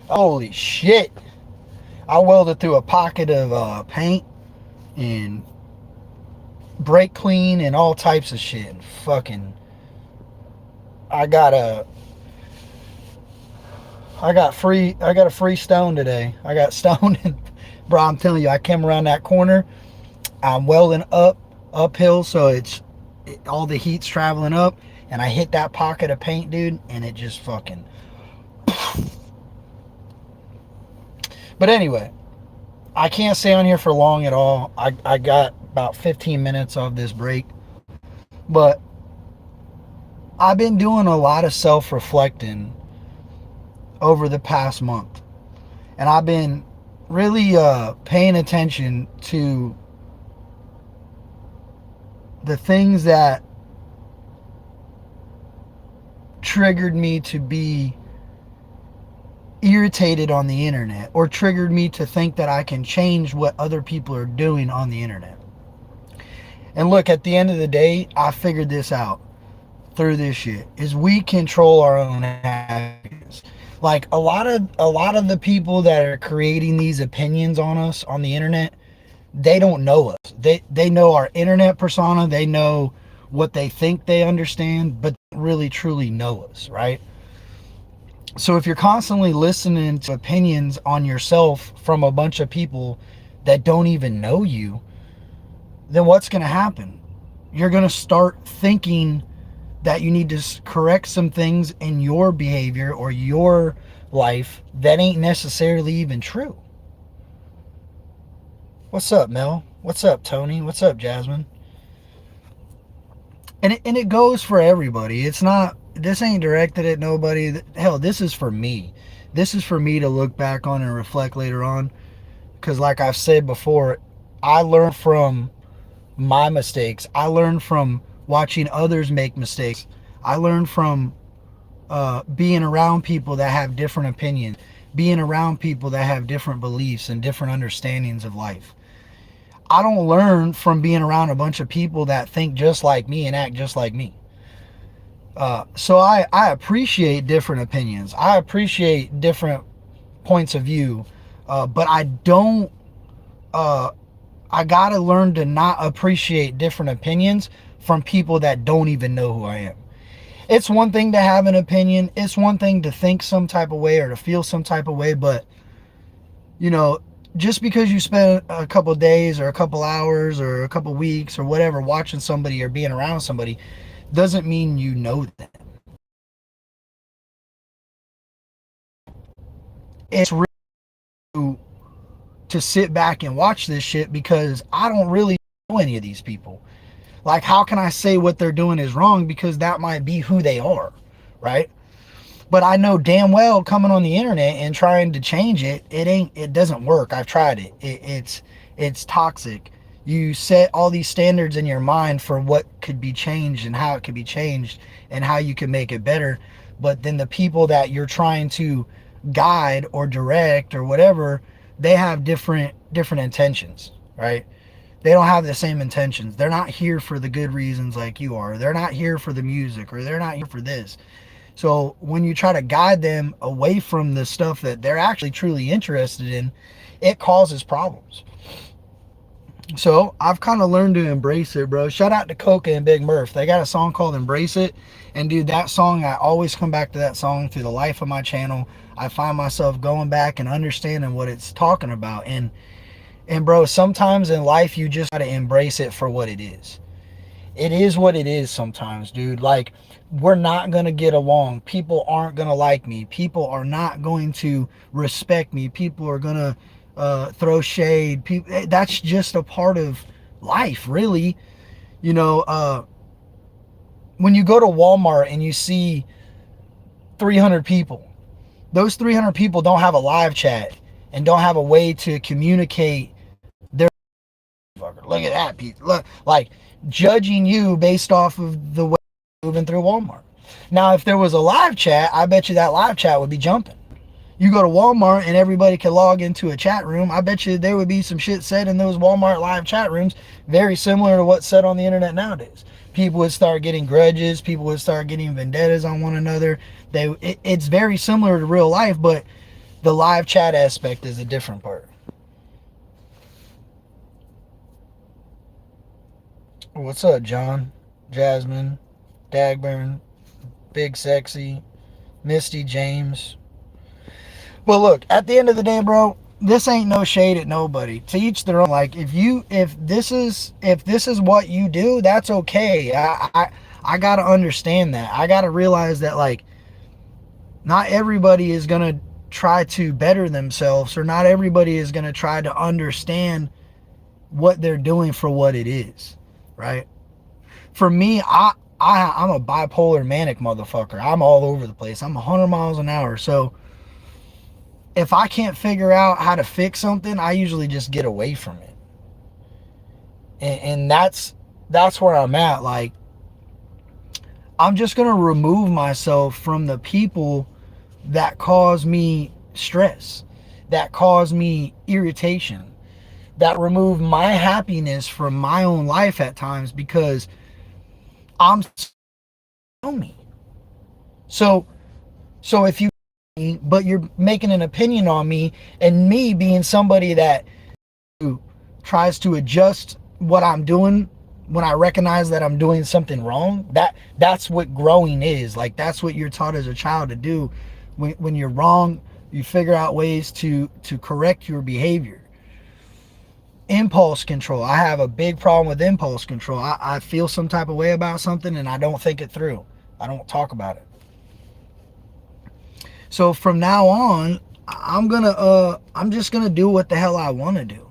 Holy shit. I welded through a pocket of paint and brake clean and all types of shit. And fucking, I got a, I got a free stone today. I got stoned, and bro, I'm telling you, I came around that corner. I'm welding uphill, so all the heat's traveling up, and I hit that pocket of paint, dude, and it just fucking. But anyway, I can't stay on here for long at all. I got about 15 minutes of this break, but I've been doing a lot of self-reflecting over the past month, and I've been really paying attention to the things that triggered me to be irritated on the internet, or triggered me to think that I can change what other people are doing on the internet. And look, at the end of the day, I figured this out through this shit, is we control our own happiness. Like a lot of the people that are creating these opinions on us on the internet, they don't know us. They know our internet persona, they know what they think they understand, but don't really truly know us, right? So if you're constantly listening to opinions on yourself from a bunch of people that don't even know you, then what's going to happen? You're going to start thinking that you need to correct some things in your behavior or your life that ain't necessarily even true. What's up, Mel? What's up, Tony? What's up, Jasmine? And it goes for everybody. It's not, this ain't directed at nobody. Hell, this is for me. This is for me to look back on and reflect later on. Because like I've said before, I learned from my mistakes. I learned from watching others make mistakes. I learned from being around people that have different opinions, being around people that have different beliefs and different understandings of life. I don't learn from being around a bunch of people that think just like me and act just like me. So I appreciate different opinions. I appreciate different points of view. But I don't, I gotta learn to not appreciate different opinions from people that don't even know who I am. It's one thing to have an opinion. It's one thing to think some type of way or to feel some type of way. But, you know, just because you spend a couple of days or a couple hours or a couple of weeks or whatever watching somebody or being around somebody doesn't mean you know them. It's really to sit back and watch this shit because I don't really know any of these people. Like, how can I say what they're doing is wrong? Because that might be who they are, right? But I know damn well coming on the internet and trying to change it, it doesn't work. I've tried it. It's toxic. You set all these standards in your mind for what could be changed and how it could be changed and how you can make it better. But then the people that you're trying to guide or direct or whatever, they have different intentions, right? They don't have the same intentions. They're not here for the good reasons like you are. They're not here for the music, or they're not here for this. So when you try to guide them away from the stuff that they're actually truly interested in, it causes problems. So I've kind of learned to embrace it, bro. Shout out to Coca and Big Murph. They got a song called Embrace It. And dude, that song, I always come back to that song through the life of my channel. I find myself going back and understanding what it's talking about. And bro, sometimes in life you just gotta embrace it for what it is. It is what it is sometimes, dude. Like, we're not gonna get along. People aren't gonna like me. People are not going to respect me. People are gonna throw shade. People, that's just a part of life, really. You know, when you go to Walmart and you see 300 people, those 300 people don't have a live chat and don't have a way to communicate their. Look at that, people. Look, like, judging you based off of the way you're moving through Walmart. Now, if there was a live chat, I bet you that live chat would be jumping. You go to Walmart and everybody can log into a chat room. I bet you there would be some shit said in those Walmart live chat rooms very similar to what's said on the internet nowadays. People would start getting grudges. People would start getting vendettas on one another. It's very similar to real life, but The live chat aspect is a different part. What's up, John? Jasmine, Dagburn, Big Sexy, Misty James. Well, look, at the end of the day, bro, this ain't no shade at nobody. To each their own. Like, if this is what you do, that's okay. I gotta understand that. I gotta realize that, like, not everybody is gonna try to better themselves, or not everybody is gonna try to understand what they're doing for what it is, right? For me, I'm a bipolar manic motherfucker. I'm all over the place. I'm 100 miles an hour. So if I can't figure out how to fix something, I usually just get away from it. And that's where I'm at. Like, I'm just gonna remove myself from the people that cause me stress, that cause me irritation, that remove my happiness from my own life at times, because I'm me. So if you, but you're making an opinion on me, and me being somebody that tries to adjust what I'm doing when I recognize that I'm doing something wrong, that's what growing is. Like, that's what you're taught as a child to do. When you're wrong, you figure out ways to correct your behavior. Impulse control. I have a big problem with impulse control. I feel some type of way about something and I don't think it through. I don't talk about it. So from now on, I'm just gonna do what the hell I want to do.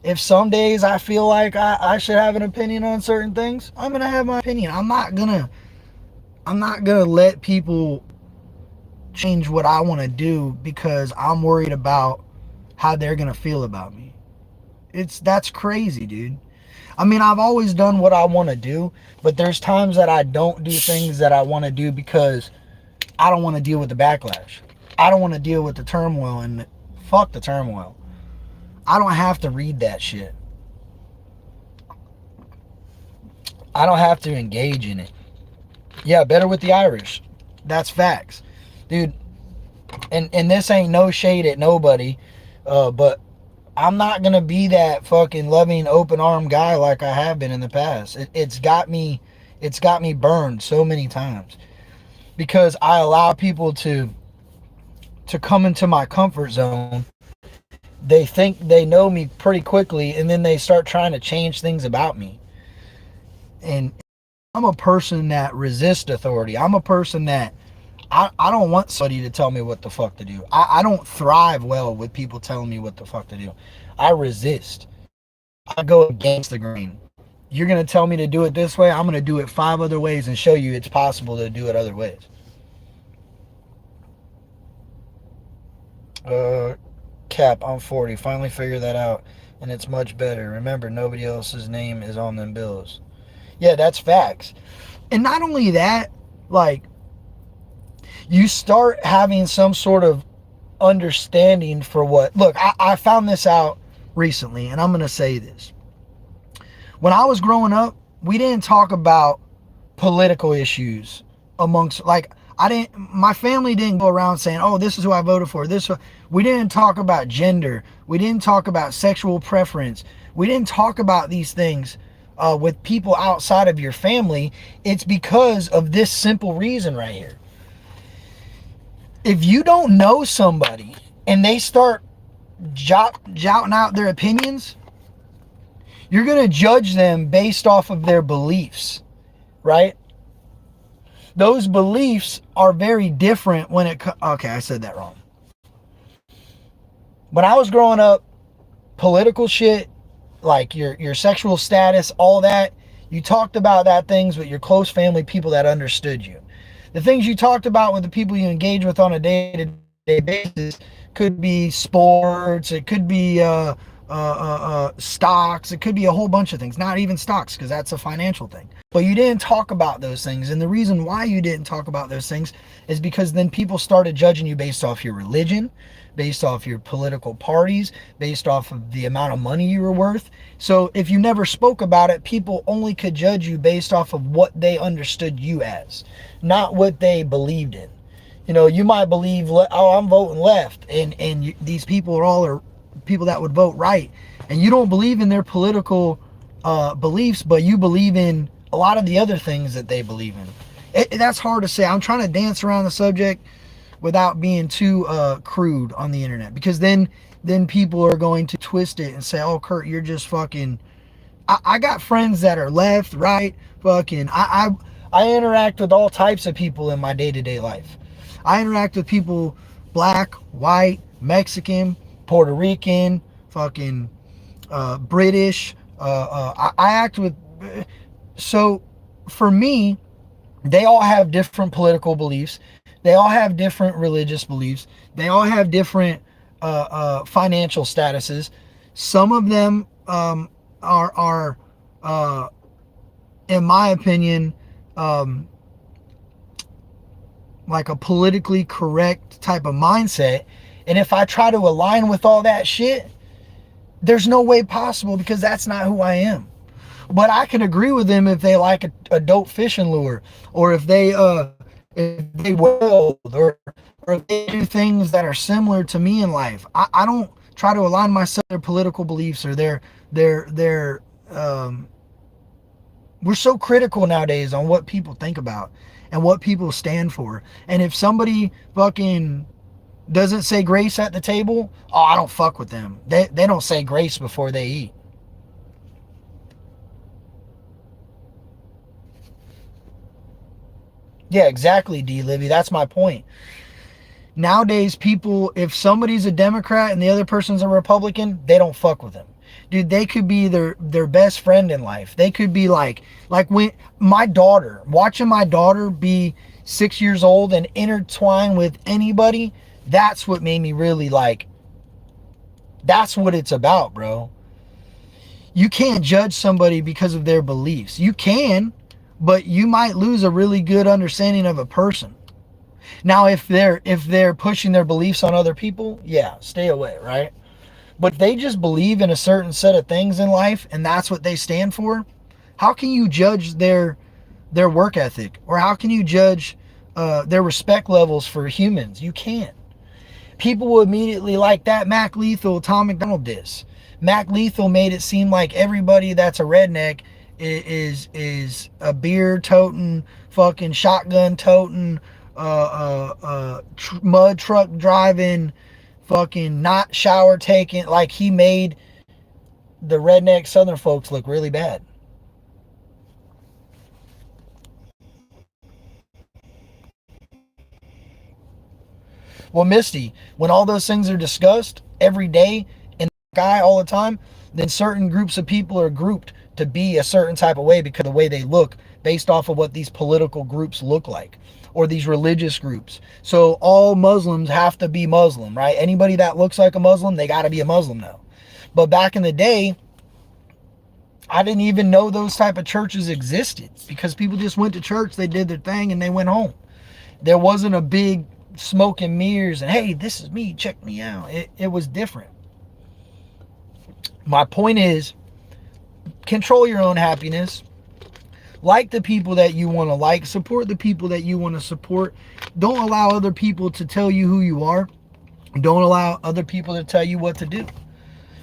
If some days I feel like I should have an opinion on certain things, I'm gonna have my opinion. I'm not gonna let people change what I want to do because I'm worried about how they're gonna feel about me. That's crazy, dude. I mean, I've always done what I want to do, but there's times that I don't do things that I want to do because I don't want to deal with the backlash. I don't want to deal with the turmoil, and fuck the turmoil. I don't have to read that shit. I don't have to engage in it. Yeah, better with the Irish. That's facts. Dude, and this ain't no shade at nobody, but I'm not going to be that fucking loving, open-armed guy like I have been in the past. It's got me burned so many times because I allow people to come into my comfort zone. They think they know me pretty quickly, and then they start trying to change things about me. And I'm a person that resists authority. I'm a person that I don't want somebody to tell me what the fuck to do. I don't thrive well with people telling me what the fuck to do. I resist. I go against the grain. You're going to tell me to do it this way, I'm going to do it 5 other ways and show you it's possible to do it other ways. Cap, I'm 40. Finally figured that out, and it's much better. Remember, nobody else's name is on them bills. Yeah, that's facts. And not only that, like, you start having some sort of understanding for what... Look, I found this out recently, and I'm going to say this. When I was growing up, we didn't talk about political issues amongst... Like, my family didn't go around saying, oh, this is who I voted for. We didn't talk about gender. We didn't talk about sexual preference. We didn't talk about these things with people outside of your family. It's because of this simple reason right here. If you don't know somebody and they start jouting out their opinions, you're going to judge them based off of their beliefs, right? Those beliefs are very different when it comes... Okay, I said that wrong. When I was growing up, political shit, like your sexual status, all that, you talked about that things with your close family, people that understood you. The things you talked about with the people you engage with on a day-to-day basis could be sports, it could be stocks, it could be a whole bunch of things. Not even stocks, because that's a financial thing. But you didn't talk about those things, and the reason why you didn't talk about those things is because then people started judging you based off your religion, based off your political parties, based off of the amount of money you were worth. So if you never spoke about it, people only could judge you based off of what they understood you as, not what they believed in. You know, you might believe, oh, I'm voting left, and these people are people that would vote right, and you don't believe in their political beliefs, but you believe in a lot of the other things that they believe in. That's hard to say. I'm trying to dance around the subject without being too crude on the internet, because then people are going to twist it and say, oh, Kurt, you're just fucking. I got friends that are left, right, fucking. I interact with all types of people in my day-to-day life. I interact with people black, white, Mexican, Puerto Rican, fucking British. I act with. So for me, they all have different political beliefs. They all have different religious beliefs. They all have different financial statuses. Some of them are in my opinion, like a politically correct type of mindset. And if I try to align with all that shit, there's no way possible, because that's not who I am. But I can agree with them if they like a dope fishing lure, or if they weld, or if they do things that are similar to me in life. I don't try to align myself with their political beliefs or their we're so critical nowadays on what people think about and what people stand for. And if somebody fucking doesn't say grace at the table, oh, I don't fuck with them. They don't say grace before they eat. Yeah, exactly, D. Livy. That's my point. Nowadays, people, if somebody's a Democrat and the other person's a Republican, they don't fuck with them. Dude, they could be their best friend in life. They could be like when my daughter, watching my daughter be 6 years old and intertwine with anybody, that's what made me really like, that's what it's about, bro. You can't judge somebody because of their beliefs. You can, but you might lose a really good understanding of a person. Now, if they're pushing their beliefs on other people, yeah, stay away, right? But if they just believe in a certain set of things in life and that's what they stand for, how can you judge their work ethic, or how can you judge their respect levels for humans? You can't. People will immediately, like that Mac Lethal Tom McDonald diss. Mac Lethal made it seem like everybody that's a redneck is a beer toting, fucking shotgun toting, mud truck driving, fucking not shower taking. Like, he made the redneck Southern folks look really bad. Well, Misty, when all those things are discussed every day in the guy all the time, then certain groups of people are grouped to be a certain type of way because of the way they look, based off of what these political groups look like, or these religious groups. So all Muslims have to be Muslim, right? Anybody that looks like a Muslim, they got to be a Muslim now. But back in the day, I didn't even know those type of churches existed, because people just went to church, they did their thing, and they went home. There wasn't a big smoke and mirrors and, hey, this is me, check me out. It was different. My point is, control your own happiness. Like the people that you want to like. Support the people that you want to support. Don't allow other people to tell you who you are. Don't allow other people to tell you what to do.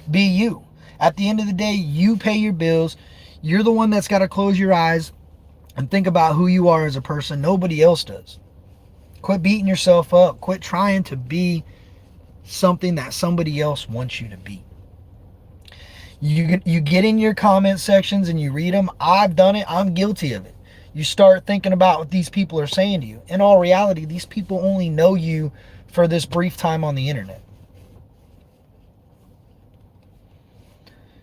Be you. At the end of the day, you pay your bills. You're the one that's got to close your eyes and think about who you are as a person. Nobody else does. Quit beating yourself up. Quit trying to be something that somebody else wants you to be. You get in your comment sections and you read them. I've done it. I'm guilty of it. You start thinking about what these people are saying to you. In all reality, these people only know you for this brief time on the internet.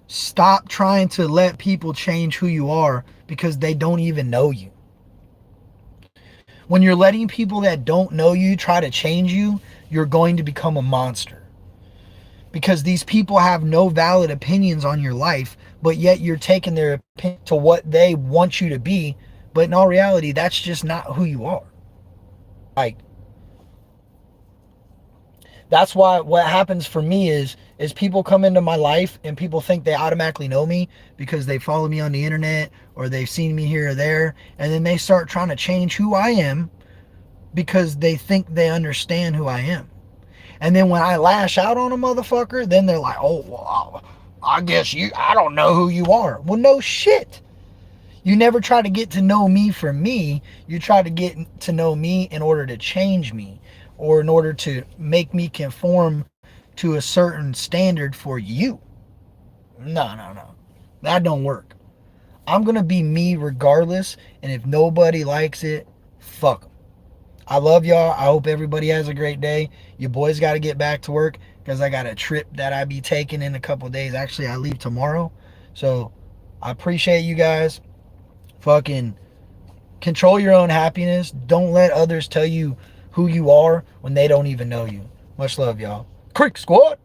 Stop trying to let people change who you are because they don't even know you. When you're letting people that don't know you try to change you, you're going to become a monster. Because these people have no valid opinions on your life, but yet you're taking their opinion to what they want you to be. But in all reality, that's just not who you are. Like, that's why what happens for me is people come into my life and people think they automatically know me because they follow me on the internet or they've seen me here or there, and then they start trying to change who I am because they think they understand who I am. And then when I lash out on a motherfucker, then they're like, oh, well, I guess I don't know who you are. Well, no shit. You never try to get to know me for me. You try to get to know me in order to change me, or in order to make me conform to a certain standard for you. No. That don't work. I'm going to be me regardless. And if nobody likes it, fuck them. I love y'all. I hope everybody has a great day. Your boys got to get back to work because I got a trip that I be taking in a couple days. Actually, I leave tomorrow. So I appreciate you guys. Fucking control your own happiness. Don't let others tell you who you are when they don't even know you. Much love, y'all. Creek Squad.